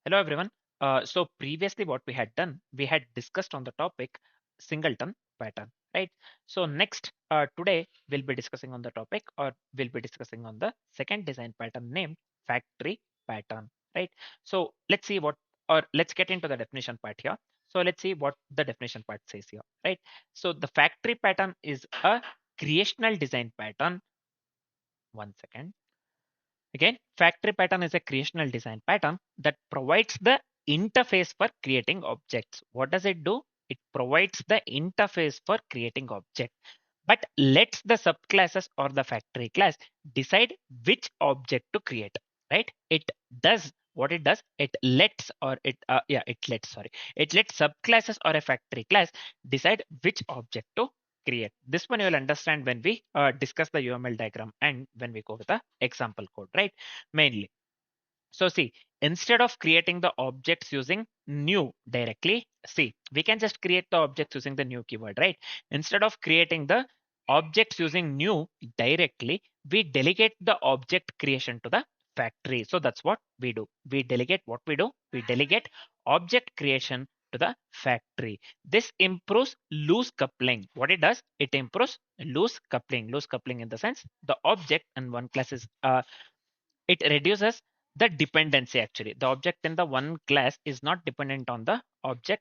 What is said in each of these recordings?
Hello everyone. So previously what we had done, we had discussed on the topic singleton pattern, right? So next, today we'll be discussing on the topic or we'll be discussing on the second design pattern named factory pattern, right? So let's see what, or let's get into the definition part here. So let's see what the definition part says here, right? So the factory pattern is a creational design pattern. One second. Again, factory pattern is a creational design pattern that provides the interface for creating objects. What does it do? It provides the interface for creating objects, but lets the subclasses or the factory class decide which object to create, right? It does what it does. It lets or it yeah it lets sorry it lets subclasses or a factory class decide which object to create. This one you will understand when we discuss the UML diagram and when we go with the example code, right? Mainly. So see, instead of creating the objects using new directly, see, we can just create the objects using the new keyword, right? Instead of creating the objects using new directly, we delegate the object creation to the factory. So that's what we do. We delegate what we do. We delegate object creation to the factory. This improves loose coupling. What it does, it improves loose coupling. Loose coupling in the sense the object and one class is it reduces the dependency. Actually the object in the one class is not dependent on the object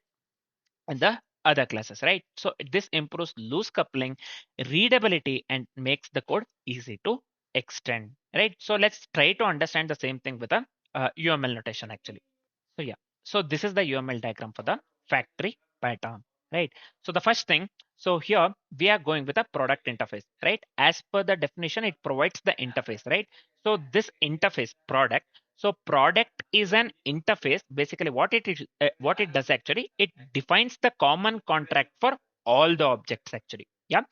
in the other classes, right? So this improves loose coupling, readability, and makes the code easy to extend, right? So let's try to understand the same thing with a UML notation actually. So yeah, so this is the UML diagram for the factory pattern, right? So the first thing, so here we are going with a product interface, right? As per the definition, it provides the interface, right? So this interface product, so product is an interface. Basically, what it does actually, it defines the common contract for all the objects actually. Yeah,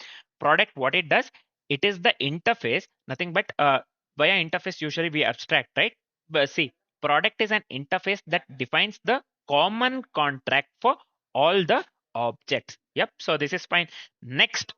product, what it does, it is the interface, nothing but via interface usually we abstract, right? But see, product is an interface that defines the common contract for all the objects. Yep, so this is fine. Next,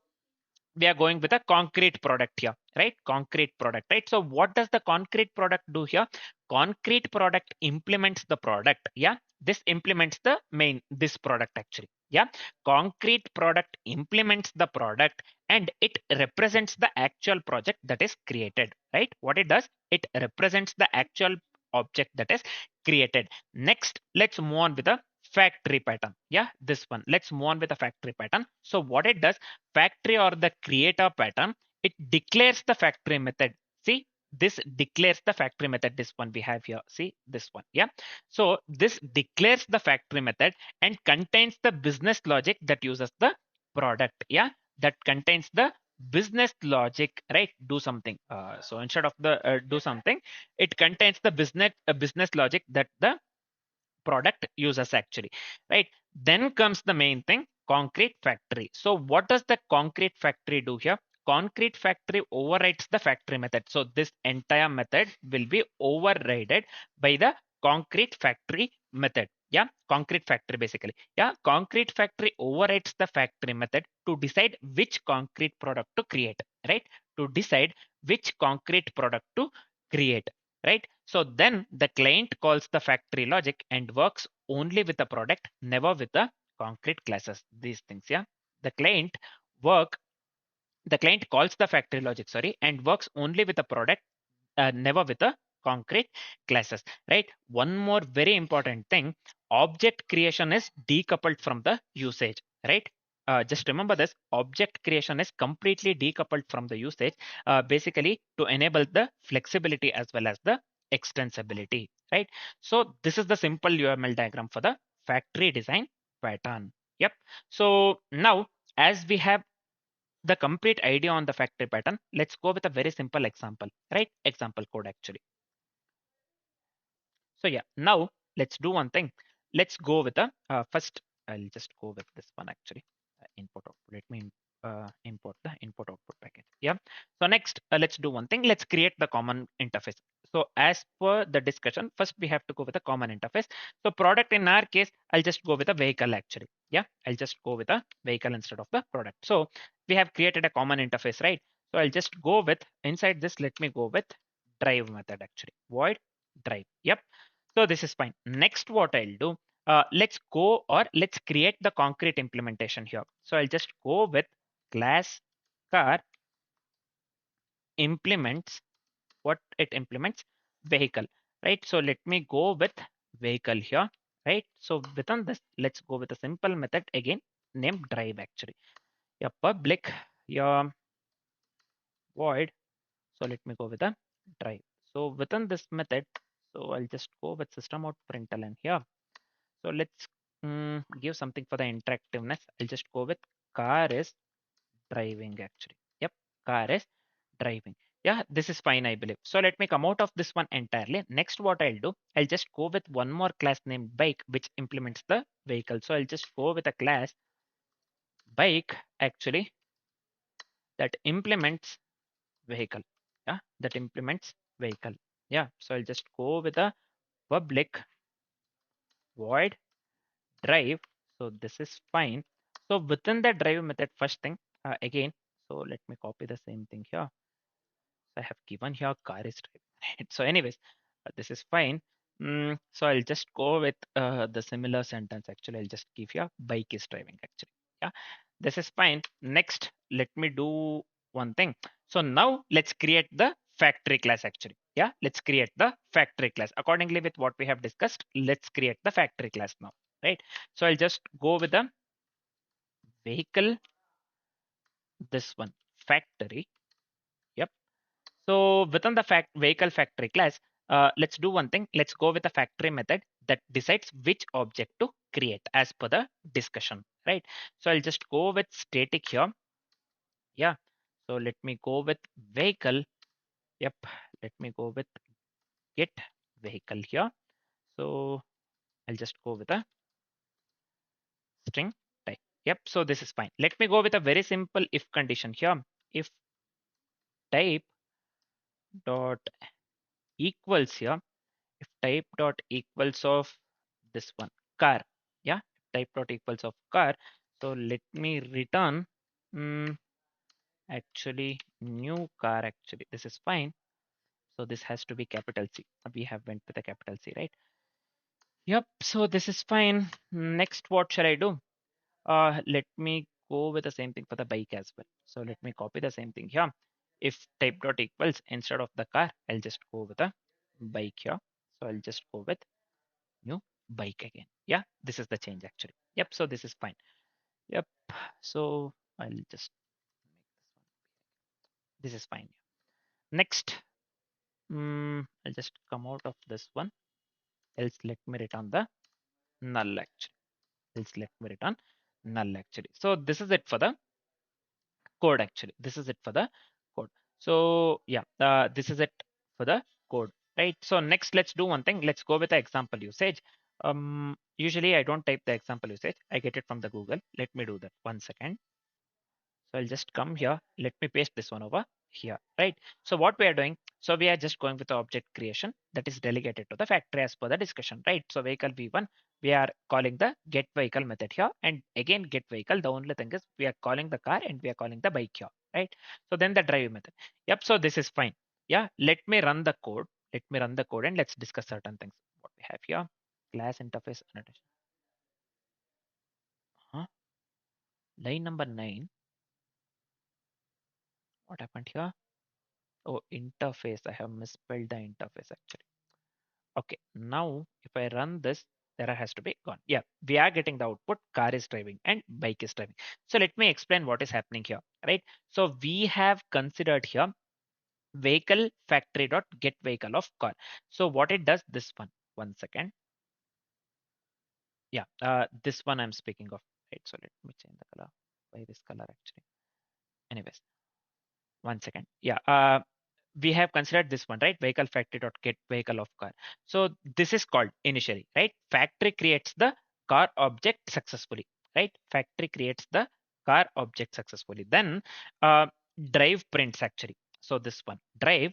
we are going with a concrete product here, right? Concrete product, right? So what does the concrete product do here? Concrete product implements the product. Yeah, this implements the main this product actually. Yeah, concrete product implements the product and it represents the actual project that is created, right? What it does, it represents the actual object that is created. Next, let's move on with the factory pattern. Yeah, this one, let's move on with the factory pattern. So what it does, factory or the creator pattern, it declares the factory method. See, this declares the factory method. This one we have here. See this one. Yeah. So this declares the factory method and contains the business logic that uses the product. Yeah. That contains the business logic, right? Do something. So instead of the do something, it contains the business logic that the product uses actually, right? Then comes the main thing, concrete factory. So what does the concrete factory do here? Concrete factory overrides the factory method. So this entire method will be overridden by the concrete factory method. Yeah, concrete factory basically. Yeah, concrete factory overrides the factory method to decide which concrete product to create, right? To decide which concrete product to create, right? So then the client calls the factory logic and works only with the product, never with the concrete classes. These things, yeah. The client work, the client calls the factory logic, sorry, and works only with the product, never with the concrete classes, right? One more very important thing, object creation is decoupled from the usage, right? Just remember this, object creation is completely decoupled from the usage, basically to enable the flexibility as well as the extensibility, right? So this is the simple UML diagram for the factory design pattern. Yep. So now, as we have the complete idea on the factory pattern, let's go with a very simple example, right? Example code actually. So yeah, now let's do one thing. Let's go with the first, I'll just go with this one actually. Input output. Let me import the input output package. Yeah. So next, let's do one thing. Let's create the common interface. So as per the discussion, first we have to go with a common interface. So product in our case, I'll just go with a vehicle actually. Yeah, I'll just go with a vehicle instead of the product. So we have created a common interface, right? So I'll just go with inside this. Let me go with drive method actually. Void drive. Yep. So this is fine. Next, what I'll do, let's go or let's create the concrete implementation here. So I'll just go with class car implements what it implements vehicle, right? So let me go with vehicle here, right? So within this, let's go with a simple method again, named drive actually. Your public, your void. So let me go with a drive. So within this method, so I'll just go with system out println here. So let's give something for the interactiveness. I'll just go with car is driving actually. Yep, car is driving. Yeah, this is fine, I believe. So let me come out of this one entirely. Next, what I'll do, I'll just go with one more class named bike, which implements the vehicle. So I'll just go with a class bike actually that implements vehicle. Yeah, that implements vehicle. Yeah, so I'll just go with a public void drive. So this is fine. So within the drive method, first thing again, so let me copy the same thing here. I have given here car is driving. Right? So anyways, this is fine. So I'll just go with the similar sentence. Actually, I'll just give here bike is driving actually. Yeah, this is fine. Next, let me do one thing. So now let's create the factory class actually. Yeah, let's create the factory class. Accordingly with what we have discussed, let's create the factory class now, right? So I'll just go with the vehicle, this one, factory. Yep. So within the vehicle factory class, let's do one thing. Let's go with a factory method that decides which object to create as per the discussion, right? So I'll just go with static here. Yeah. So let me go with vehicle. Yep. Let me go with get vehicle here. So I'll just go with a string type. Yep. So this is fine. Let me go with a very simple if condition here. If type dot equals here, if type dot equals of this one car, yeah, type dot equals of car. So let me return actually new car actually. This is fine. So this has to be capital C. We have went with a capital C, right? Yep. So this is fine. Next, what shall I do? Let me go with the same thing for the bike as well. So let me copy the same thing here. If type dot equals instead of the car, I'll just go with a bike here. So I'll just go with new bike again. Yeah, this is the change actually. Yep, so this is fine. Yep, so I'll just make this is fine. Next, I'll just come out of this one. Else let me return the null actually. Else let me return null actually. So this is it for the code actually. This is it for the code. So yeah, this is it for the code, right? So next, let's do one thing. Let's go with the example usage. Usually I don't type the example usage. I get it from the Google. Let me do that. 1 second. So I'll just come here. Let me paste this one over here, right? So what we are doing, so we are just going with the object creation that is delegated to the factory as per the discussion, right? So vehicle V1, we are calling the get vehicle method here. And again, get vehicle, the only thing is we are calling the car and we are calling the bike here, right? So then the drive method. Yep, so this is fine. Yeah, let me run the code. Let me run the code and let's discuss certain things. What we have here, class interface annotation. Huh? Line number 9. What happened here? Oh, interface. I have misspelled the interface actually. Okay, now if I run this, error has to be gone. Yeah, we are getting the output car is driving and bike is driving. So let me explain what is happening here, right? So we have considered here vehicle factory dot get vehicle of car. So what it does, this one, 1 second. Yeah, this one I'm speaking of, right? So let me change the color. Why this color actually? Anyways, 1 second. Yeah, we have considered this one, right? Vehicle factory dot get vehicle of car. So this is called initially, right? Factory creates the car object successfully, right? Factory creates the car object successfully. Then uh, drive prints actually. So this one, drive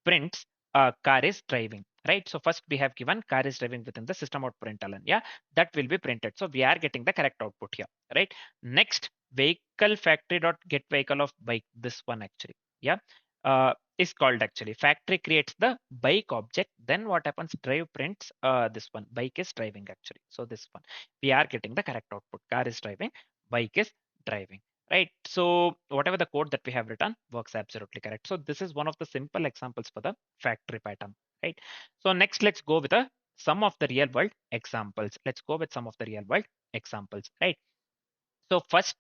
prints car is driving, right? So first we have given car is driving within the system out println. Yeah, that will be printed. So we are getting the correct output here, right? Next, vehicle factory dot get vehicle of bike. This one actually. Yeah. is called actually. Factory creates the bike object. Then what happens? Drive prints this one. Bike is driving actually. So this one, we are getting the correct output. Car is driving, bike is driving. Right. So whatever the code that we have written works absolutely correct. So this is one of the simple examples for the factory pattern. Right. So next, let's go with some of the real world examples. Let's go with some of the real world examples. Right. So first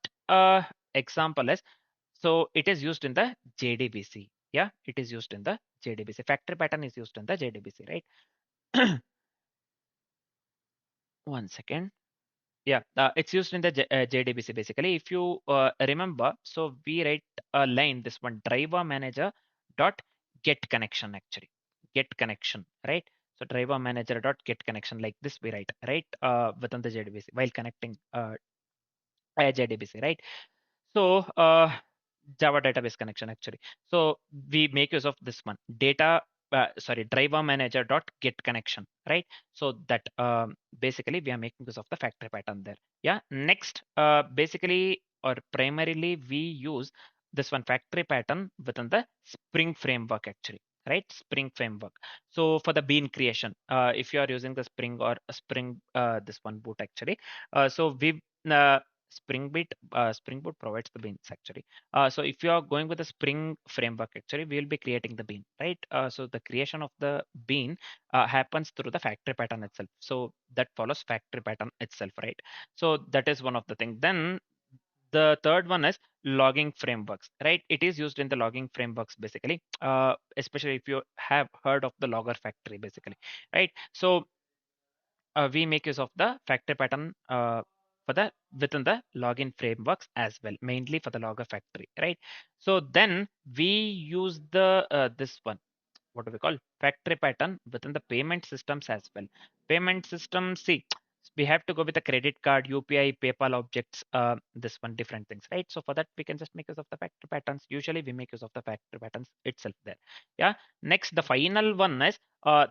example is, so it is used in the JDBC. Yeah, it is used in the JDBC. Factory pattern is used in the JDBC, right? One second. Yeah, it's used in the JDBC basically. If you remember, so we write a line, this one, driver manager dot get connection actually. Get connection, right? So driver manager dot get connection, like this we write, right? Within the JDBC while connecting JDBC, right? So Java database connection actually. So we make use of this one, driver manager dot get connection, right? So that basically we are making use of the factory pattern there. Yeah. Next, basically or primarily we use this one factory pattern within the Spring framework actually. Right, Spring framework. So for the bean creation, if you are using the Spring or a Spring, this one Boot actually. So we Spring Boot provides the beans actually. So if you are going with the Spring framework, actually, we will be creating the bean, right? So the creation of the bean happens through the factory pattern itself. So that follows factory pattern itself, right? So that is one of the things. Then the third one is logging frameworks, right? It is used in the logging frameworks basically, especially if you have heard of the logger factory basically, right? So we make use of the factory pattern for the within the login frameworks as well, mainly for the logger factory, right? So then we use the this one, what do we call, factory pattern within the payment systems as well. Payment system, see, we have to go with the credit card, UPI, PayPal objects, this one, different things, right? So for that, we can just make use of the factory patterns. Usually we make use of the factory patterns itself there. Yeah. Next, the final one is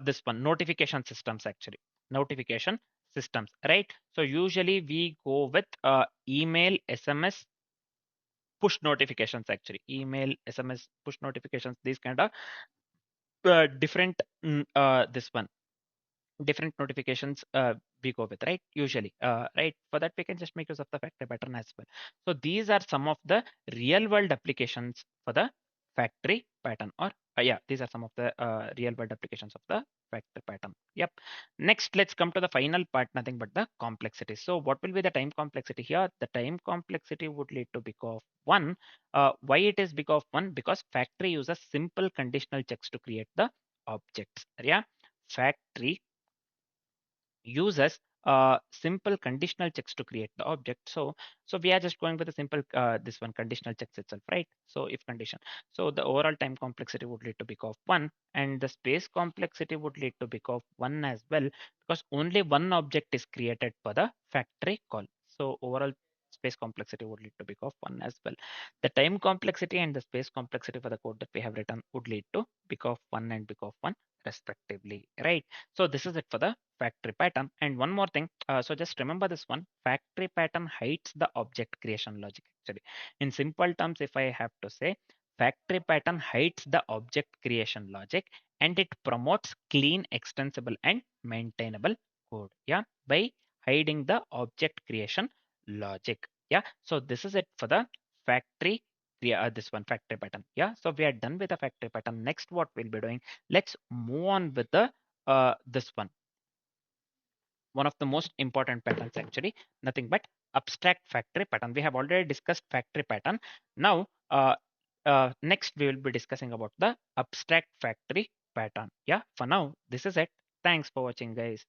this one, notification systems actually. Notification systems, right? So usually we go with email, SMS, push notifications actually. Email, SMS, push notifications, these kind of different this one, different notifications we go with, right? Usually, right? For that, we can just make use of the factory pattern as well. So these are some of the real world applications for the factory pattern, or yeah, these are some of the real world applications of the factory pattern. Yep. Next, let's come to the final part, nothing but the complexity. So what will be the time complexity here? The time complexity would lead to big of one. Why it is big of one? Because factory uses simple conditional checks to create the objects. Yeah, factory uses simple conditional checks to create the object. So we are just going with a simple this one, conditional checks itself, right? So if condition, so the overall time complexity would lead to big of one, and the space complexity would lead to big of one as well, because only one object is created for the factory call. So overall space complexity would lead to big of one as well. The time complexity and the space complexity for the code that we have written would lead to big of one and big of one respectively, right? So this is it for the factory pattern. And one more thing, so just remember this one, factory pattern hides the object creation logic actually. In simple terms, if I have to say, factory pattern hides the object creation logic, and it promotes clean, extensible and maintainable code, yeah, by hiding the object creation logic. Yeah, so this is it for the factory, yeah, this one, factory pattern. Yeah, so we are done with the factory pattern. Next, what we'll be doing, let's move on with the this one of the most important patterns actually, nothing but abstract factory pattern. We have already discussed factory pattern. Now next we will be discussing about the abstract factory pattern. Yeah, for now this is it. Thanks for watching, guys.